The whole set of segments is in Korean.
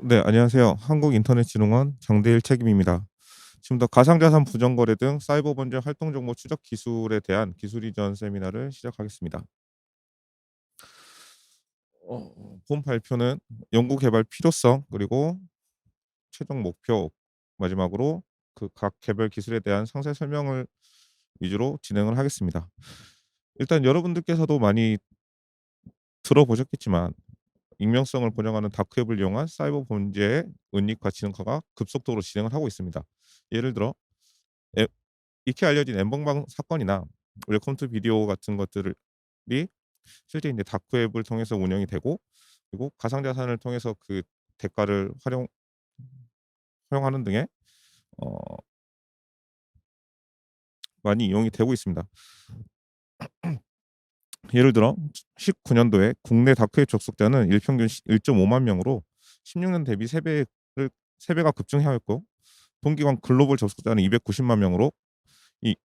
네, 안녕하세요. 한국인터넷진흥원 장대일 책임입니다. 지금부터 가상자산 부정거래 등 사이버 범죄 활동 정보 추적 기술에 대한 기술 이전 세미나를 시작하겠습니다. 본 발표는 연구 개발 필요성 그리고 최종 목표 마지막으로 그 각 개별 기술에 대한 상세 설명을 위주로 진행을 하겠습니다. 일단 여러분들께서도 많이 들어보셨겠지만 익명성을 보장하는 다크웹을 이용한 사이버 범죄의 은닉과 진화가 급속도로 진행을 하고 있습니다. 예를 들어 에 익히 알려진 엠번방 사건이나 웰컴 투 비디오 같은 것들이 실제 이제 다크웹을 통해서 운영이 되고, 그리고 가상자산을 통해서 그 대가를 활용하는 등의 어 많이 이용이 되고 있습니다. 예를 들어 19년도에 국내 다크웹 접속자는 일평균 1.5만 명으로 16년 대비 3배가 급증하였고, 동기간 글로벌 접속자는 290만 명으로 이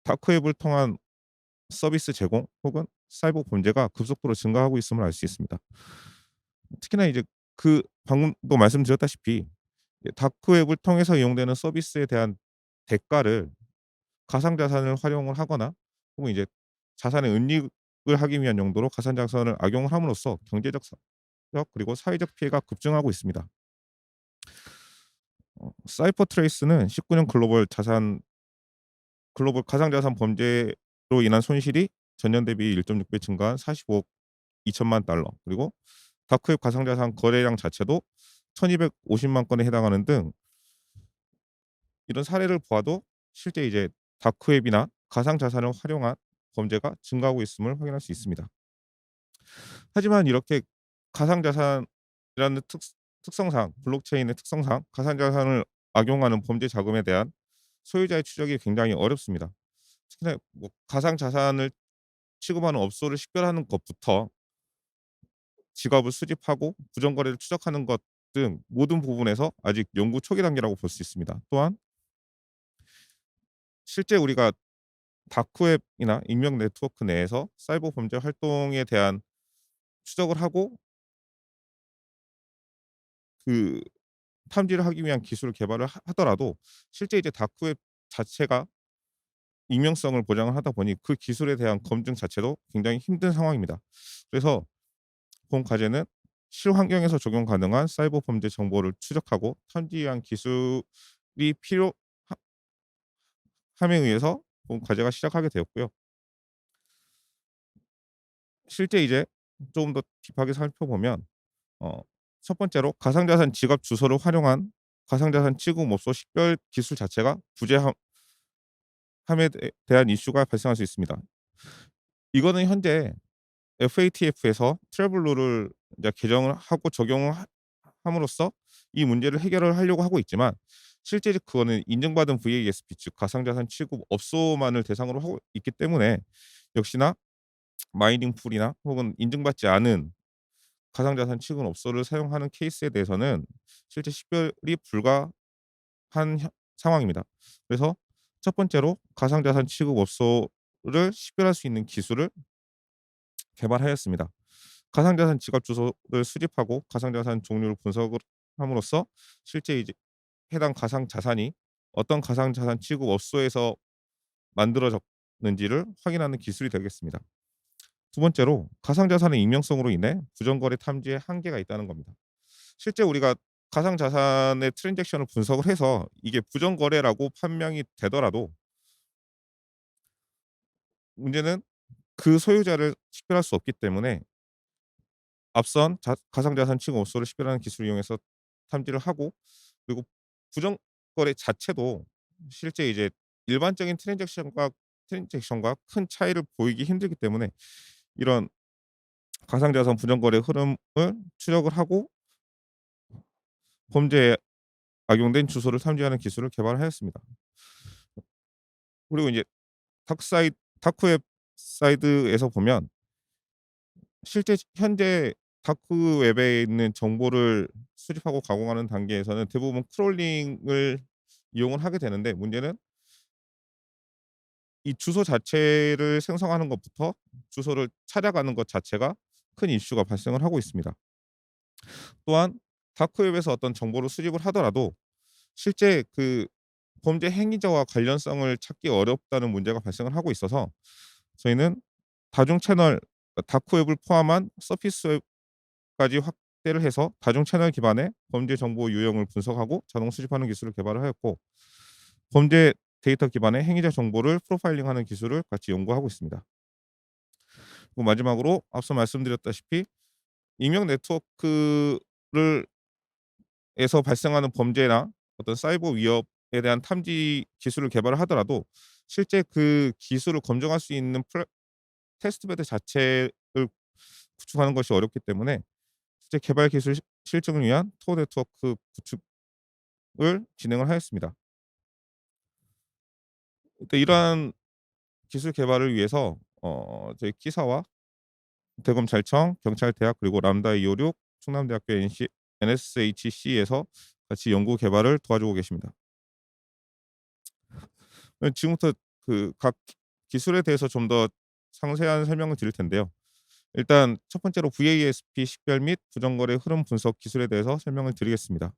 다크웹을 통한 서비스 제공 혹은 사이버 범죄가 급속도로 증가하고 있음을 알 수 있습니다. 특히나 이제 그 방금도 말씀드렸다시피 다크웹을 통해서 이용되는 서비스에 대한 대가를 가상자산을 활용을 하거나 혹은 이제 자산의 은닉을 하기 위한 용도로 가상자산을 악용을 함으로써 경제적, 사회적 그리고 사회적 피해가 급증하고 있습니다. 사이퍼 트레이스는 19년 글로벌 가상자산 범죄로 인한 손실이 전년 대비 1.6배 증가한 45억 2천만 달러, 그리고 다크웹 가상자산 거래량 자체도 1250만 건에 해당하는 등 이런 사례를 보아도 실제 이제 다크웹이나 가상자산을 활용한 범죄가 증가하고 있음을 확인할 수 있습니다. 하지만 이렇게 가상자산이라는 특성상, 블록체인의 특성상 가상자산을 악용하는 범죄 자금에 대한 소유자의 추적이 굉장히 어렵습니다. 특히나 뭐 가상자산을 취급하는 업소를 식별하는 것부터 지갑을 수집하고 부정거래를 추적하는 것 등 모든 부분에서 아직 연구 초기 단계라고 볼 수 있습니다. 또한 실제 우리가 다크웹이나 익명 네트워크 내에서 사이버 범죄 활동에 대한 추적을 하고 그 탐지를 하기 위한 기술을 개발을 하더라도 실제 이제 다크웹 자체가 익명성을 보장을 하다 보니 그 기술에 대한 검증 자체도 굉장히 힘든 상황입니다. 그래서 본 과제는 실환경에서 적용 가능한 사이버 범죄 정보를 추적하고 탐지하기 위한 기술이 필요함에 의해서 본 과제가 시작하게 되었고요. 실제 이제 조금 더 딥하게 살펴보면 어 첫 번째로 가상자산 지갑 주소를 활용한 가상자산 취급업소 식별 기술 자체가 부재함 함에 대한 이슈가 발생할 수 있습니다. 이거는 현재 FATF에서 트래블 룰을 이제 개정을 하고 적용을 함으로써 이 문제를 해결을 하려고 하고 있지만, 실제 그거는 인증받은 VASP 즉 가상자산 취급 업소만을 대상으로 하고 있기 때문에 역시나 마이닝 풀이나 혹은 인증받지 않은 가상자산 취급 업소를 사용하는 케이스에 대해서는 실제 식별이 불가한 상황입니다. 그래서 첫 번째로 가상자산 취급 업소를 식별할 수 있는 기술을 개발하였습니다. 가상자산 지갑 주소를 수집하고 가상자산 종류를 분석을 함으로써 실제 이제 해당 가상자산이 어떤 가상자산 취급 업소에서 만들어졌는지를 확인하는 기술이 되겠습니다. 두 번째로 가상자산의 익명성으로 인해 부정거래 탐지에 한계가 있다는 겁니다. 실제 우리가 가상자산의 트랜잭션을 분석을 해서 이게 부정거래라고 판명이 되더라도 문제는 그 소유자를 식별할 수 없기 때문에 앞선 가상자산 취급 업소를 식별하는 기술을 이용해서 탐지를 하고, 그리고 부정거래 자체도 실제 이제 일반적인 트랜잭션과 큰 차이를 보이기 힘들기 때문에 이런 가상자산 부정거래 흐름을 추적을 하고 범죄에 악용된 주소를 탐지하는 기술을 개발하였습니다. 그리고 이제 다크웹 사이드에서 보면 실제 현재 다크웹에 있는 정보를 수집하고 가공하는 단계에서는 대부분 크롤링을 이용을 하게 되는데, 문제는 이 주소 자체를 생성하는 것부터 주소를 찾아가는 것 자체가 큰 이슈가 발생을 하고 있습니다. 또한 다크웹에서 어떤 정보를 수집을 하더라도 실제 그 범죄 행위자와 관련성을 찾기 어렵다는 문제가 발생을 하고 있어서 저희는 다중 채널 다크웹을 포함한 서피스 웹까지 확대를 해서 다중 채널 기반의 범죄 정보 유형을 분석하고 자동 수집하는 기술을 개발을 하였고 범죄 데이터 기반의 행위자 정보를 프로파일링하는 기술을 같이 연구하고 있습니다. 그리고 마지막으로 앞서 말씀드렸다시피 익명 네트워크를 에서 발생하는 범죄나 어떤 사이버 위협에 대한 탐지 기술을 개발을 하더라도 실제 그 기술을 검증할 수 있는 테스트베드 자체를 구축하는 것이 어렵기 때문에 실제 개발 기술 실증을 위한 토어 네트워크 구축을 진행을 하였습니다. 또 이러한 기술 개발을 위해서 저희 키사와 대검찰청, 경찰대학 그리고 람다 256, 충남대학교 NSHC에서 같이 연구 개발을 도와주고 계십니다. 지금부터 그 각 기술에 대해서 좀 더 상세한 설명을 드릴 텐데요. 일단 첫 번째로 VASP 식별 및 부정거래 흐름 분석 기술에 대해서 설명을 드리겠습니다.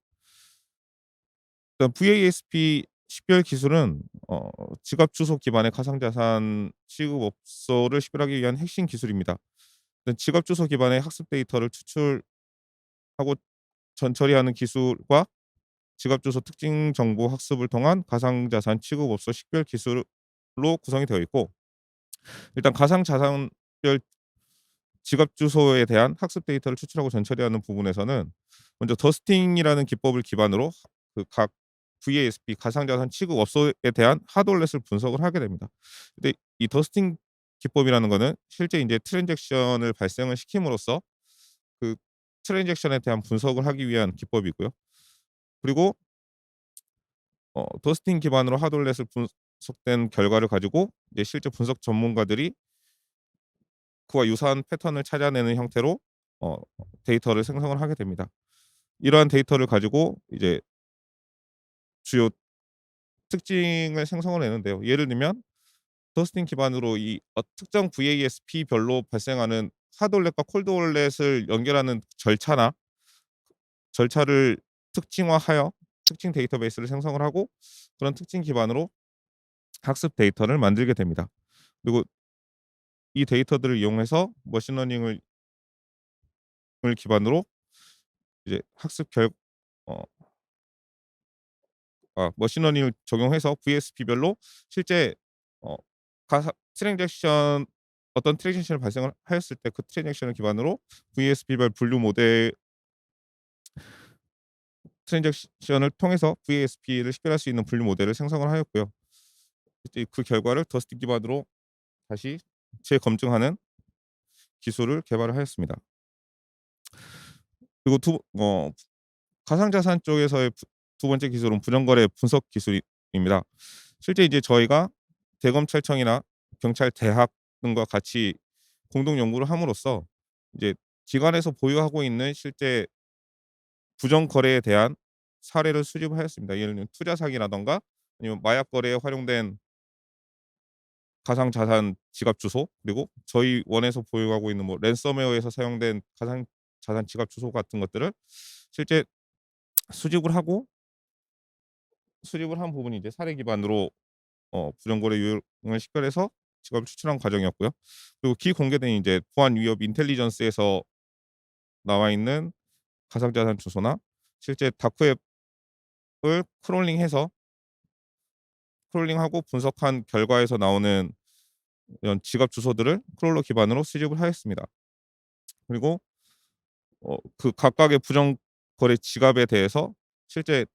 일단 VASP 식별 기술은 지갑 주소 기반의 가상자산 취급업소를 식별하기 위한 핵심 기술입니다. 일단 지갑 주소 기반의 학습 데이터를 추출하고 전처리하는 기술과 지갑 주소 특징 정보 학습을 통한 가상자산 취급업소 식별 기술로 구성이 되어 있고 일단 가상자산별 지갑 주소에 대한 학습 데이터를 추출하고 전처리하는 부분에서는 먼저 더스팅이라는 기법을 기반으로 그 각 VASP 가상자산 취급 업소에 대한 하드월렛을 분석을 하게 됩니다. 근데 이 더스팅 기법이라는 거는 실제 이제 트랜잭션을 발생을 시킴으로써 그 트랜잭션에 대한 분석을 하기 위한 기법이고요. 그리고 더스팅 기반으로 하드월렛을 분석된 결과를 가지고 이제 실제 분석 전문가들이 그와 유사한 패턴을 찾아내는 형태로 어 데이터를 생성을 하게 됩니다. 이러한 데이터를 가지고 이제 주요 특징을 생성을 해내는데요. 예를 들면 더스팅 기반으로 이 특정 VASP별로 발생하는 하드월렛과 콜드월렛을 연결하는 절차를 특징화하여 특징 데이터베이스를 생성을 하고 그런 특징 기반으로 학습 데이터를 만들게 됩니다. 그리고 이 데이터들을 이용해서 머신러닝을 기반으로 이제 학습 결 어 머신러닝을 적용해서 VSP별로 실제 어 가사 트랜잭션 어떤 트랜잭션을 발생을 하였을 때 그 트랜잭션을 기반으로 VSP별 분류 모델 트랜잭션을 통해서 VSP를 식별할 수 있는 분류 모델을 생성을 하였고요. 이제 그 결과를 더스팅 기반으로 다시 재검증하는 기술을 개발을 하였습니다. 그리고 가상자산 쪽에서의 두 번째 기술은 부정거래 분석 기술입니다. 실제 이제 저희가 대검찰청이나 경찰대학 등과 같이 공동 연구를 함으로써 이제 기관에서 보유하고 있는 실제 부정 거래에 대한 사례를 수집을 하였습니다. 예를 들면 투자 사기라든가 아니면 마약 거래에 활용된 가상 자산 지갑 주소 그리고 저희 원에서 보유하고 있는 뭐 랜섬웨어에서 사용된 가상 자산 지갑 주소 같은 것들을 실제 수집을 하고 수집을 한 부분이 이제 사례 기반으로 부정거래 유형을 식별해서 지갑을 추출한 과정이었고요. 그리고 기공개된 이제 보안 위협 인텔리전스에서 나와 있는 가상자산 주소나 실제 다크웹을 크롤링해서 크롤링하고 분석한 결과에서 나오는 이런 지갑 주소들을 크롤러 기반으로 수집을 하였습니다. 그리고 그 각각의 부정 거래 지갑에 대해서 실제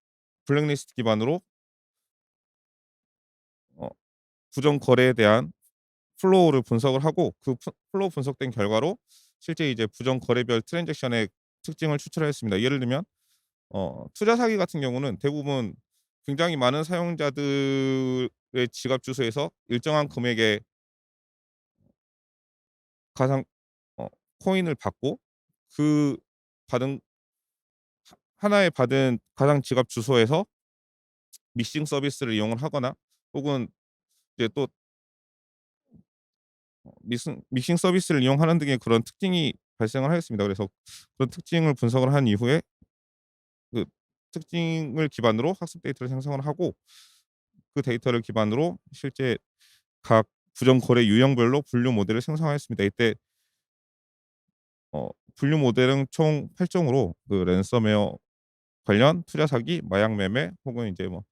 블랙리스트 기반으로 어 부정 거래에 대한 플로우를 분석을 하고 그 플로우 분석된 결과로 실제 이제 부정 거래별 트랜잭션의 특징을 추출하였습니다. 예를 들면 투자 사기 같은 경우는 대부분 굉장히 많은 사용자들의 지갑 주소에서 일정한 금액의 가상 어 코인을 받고 그 받은 하나의 받은 가상 지갑 주소에서 미싱 서비스를 이용을 하거나 혹은 이제 또 미싱 서비스를 이용하는 등의 그런 특징이 발생을 하였습니다. 그래서 그런 특징을 분석을 한 이후에 그 특징을 기반으로 학습 데이터를 생성을 하고 그 데이터를 기반으로 실제 각 부정 거래 유형별로 분류 모델을 생성하였습니다. 이때 분류 모델은 총 8 종으로 그 랜섬웨어 관련, 투자 사기, 마약 매매 혹은 이제 뭐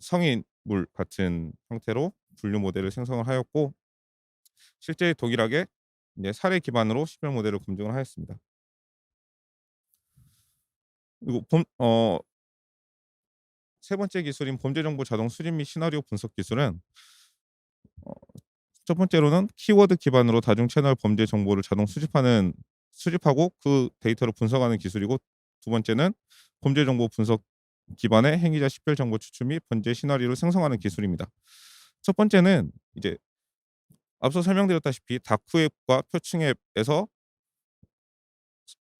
성인물 같은 형태로 분류 모델을 생성을 하였고 실제 동일하게 이제 사례 기반으로 식별 모델을 검증을 하였습니다. 그리고 세 번째 기술인 범죄 정보 자동 수집 및 시나리오 분석 기술은 어 첫 번째로는 키워드 기반으로 다중 채널 범죄 정보를 자동 수집하고 그 데이터를 분석하는 기술이고 두 번째는 범죄 정보 분석 기반의 행위자 식별 정보 추출 및 범죄 시나리오를 생성하는 기술입니다. 첫 번째는 이제 앞서 설명드렸다시피 다크웹과 표층 앱에서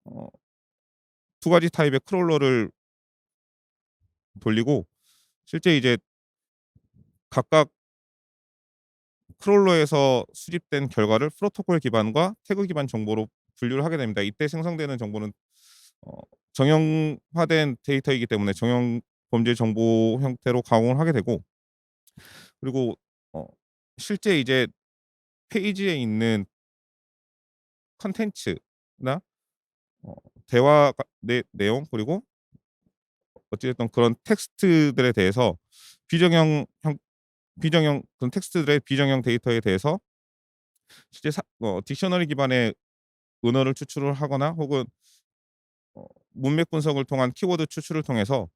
어 두 가지 타입의 크롤러를 돌리고 실제 이제 각각 크롤러에서 수집된 결과를 프로토콜 기반과 태그 기반 정보로 분류를 하게 됩니다. 이때 생성되는 정보는 어 정형화된 데이터이기 때문에 정형 범죄 정보 형태로 가공을 하게 되고 그리고 어 실제 이제 페이지에 있는 컨텐츠나 어 대화가 내용 그리고 어찌 됐든 그런 텍스트들에 대해서 비정형 형 비정형 그런 텍스트들의 비정형 데이터에 대해서 실제 딕셔너리 기반의 은어를 추출을 하거나 혹은 문맥 분석을 통한 키워드 추출을 통해서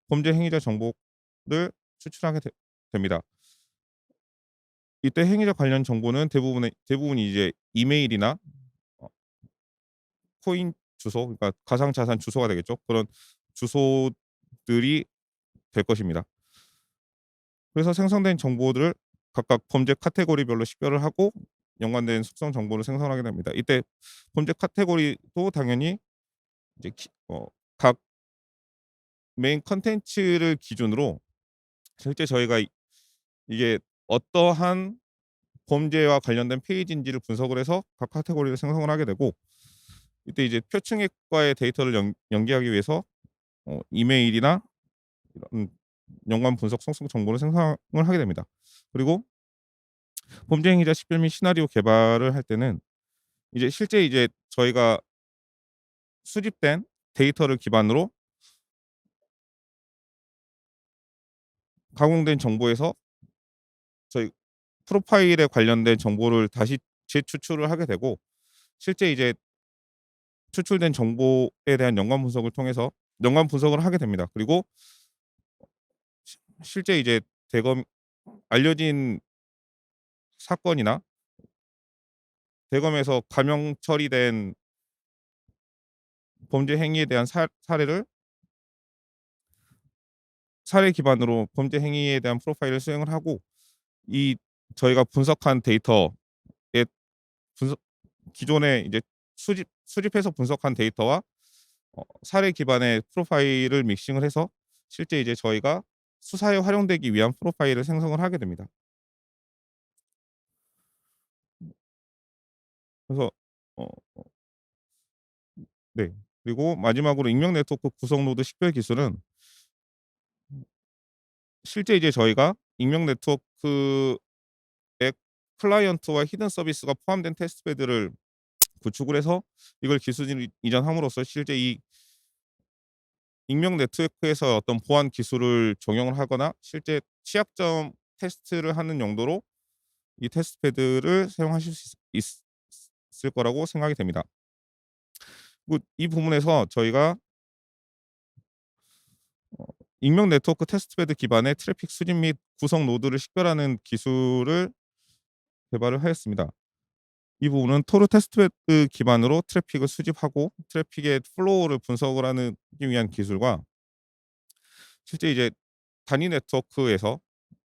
범죄 행위자 정보를 추출하게 됩니다. 이때 행위자 관련 정보는 대부분이 이제 이메일이나 어 코인 주소 그러니까 가상 자산 주소가 되겠죠. 그런 주소들이 될 것입니다. 그래서 생성된 정보들을 각각 범죄 카테고리별로 식별을 하고 연관된 속성 정보를 생성하게 됩니다. 이때 범죄 카테고리도 당연히 이제 각 메인 컨텐츠를 기준으로 실제 저희가 이게 어떠한 범죄와 관련된 페이지인지를 분석을 해서 각 카테고리를 생성을 하게 되고 이때 이제 표층액과의 데이터를 연계하기 위해서 이메일이나 이런 연관 분석 속성 정보를 생성을 하게 됩니다. 그리고 범죄 행위자 식별 및 시나리오 개발을 할 때는 이제 실제 이제 저희가 수집된 데이터를 기반으로 가공된 정보에서 저희 프로파일에 관련된 정보를 다시 재추출을 하게 되고 실제 이제 추출된 정보에 대한 연관 분석을 통해서 연관 분석을 하게 됩니다. 그리고 실제 이제 대검 알려진 사건이나 대검에서 감형 처리된 범죄 행위에 대한 사례를 사례 기반으로 범죄 행위에 대한 프로파일을 수행을 하고 이 저희가 분석한 데이터에 분석 기존에 이제 수집해서 분석한 데이터와 사례 기반의 프로파일을 믹싱을 해서 실제 이제 저희가 수사에 활용되기 위한 프로파일을 생성을 하게 됩니다. 그래서 어 네. 그리고 마지막으로 익명 네트워크 구성 노드 식별 기술은 실제 이제 저희가 익명 네트워크의 클라이언트와 히든 서비스가 포함된 테스트베드를 구축을 해서 이걸 기술 이전함으로써 실제 이 익명 네트워크에서 어떤 보안 기술을 적용을 하거나 실제 취약점 테스트를 하는 용도로 이 테스트패드를 사용하실 수 있을 거라고 생각이 됩니다. 이 부분에서 저희가 어 익명 네트워크 테스트베드 기반의 트래픽 수집 및 구성 노드를 식별하는 기술을 개발을 하였습니다. 이 부분은 토르 테스트베드 기반으로 트래픽을 수집하고 트래픽의 플로우를 분석을 하기 위한 기술과 실제 이제 단위 네트워크에서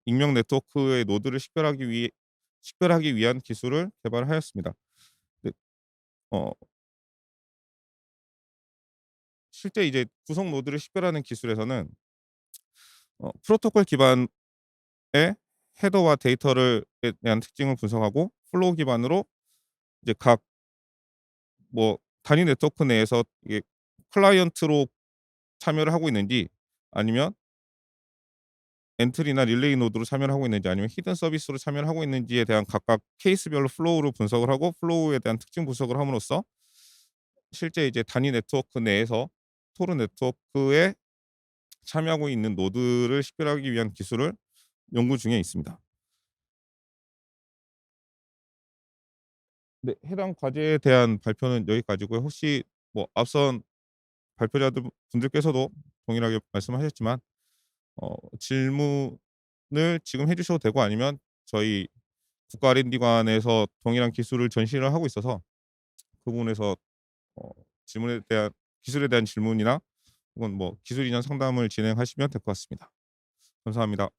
익명 네트워크의 노드를 식별하기 위한 기술을 개발하였습니다. 네. 어 실제 이제 구성 노드를 식별하는 기술에서는 프로토콜 기반의 헤더와 데이터를 에 대한 특징을 분석하고 플로우 기반으로 이제 각 뭐 단위 네트워크 내에서 이게 클라이언트로 참여를 하고 있는지, 아니면 엔트리나 릴레이 노드로 참여를 하고 있는지, 아니면 히든 서비스로 참여를 하고 있는지에 대한 각각 케이스별로 플로우를 분석을 하고, 플로우에 대한 특징 분석을 함으로써 실제 이제 단위 네트워크 내에서 토르 네트워크에 참여하고 있는 노드를 식별하기 위한 기술을 연구 중에 있습니다. 네. 해당 과제에 대한 발표는 여기까지고요. 혹시 뭐 앞선 발표자들 분들께서도 동일하게 말씀하셨지만 질문을 지금 해 주셔도 되고, 아니면 저희 국가 R&D관에서 동일한 기술을 전시를 하고 있어서 그 부분에서 어 질문에 대한 기술에 대한 질문이나 혹은 뭐 기술 이전 상담을 진행하시면 될 것 같습니다. 감사합니다.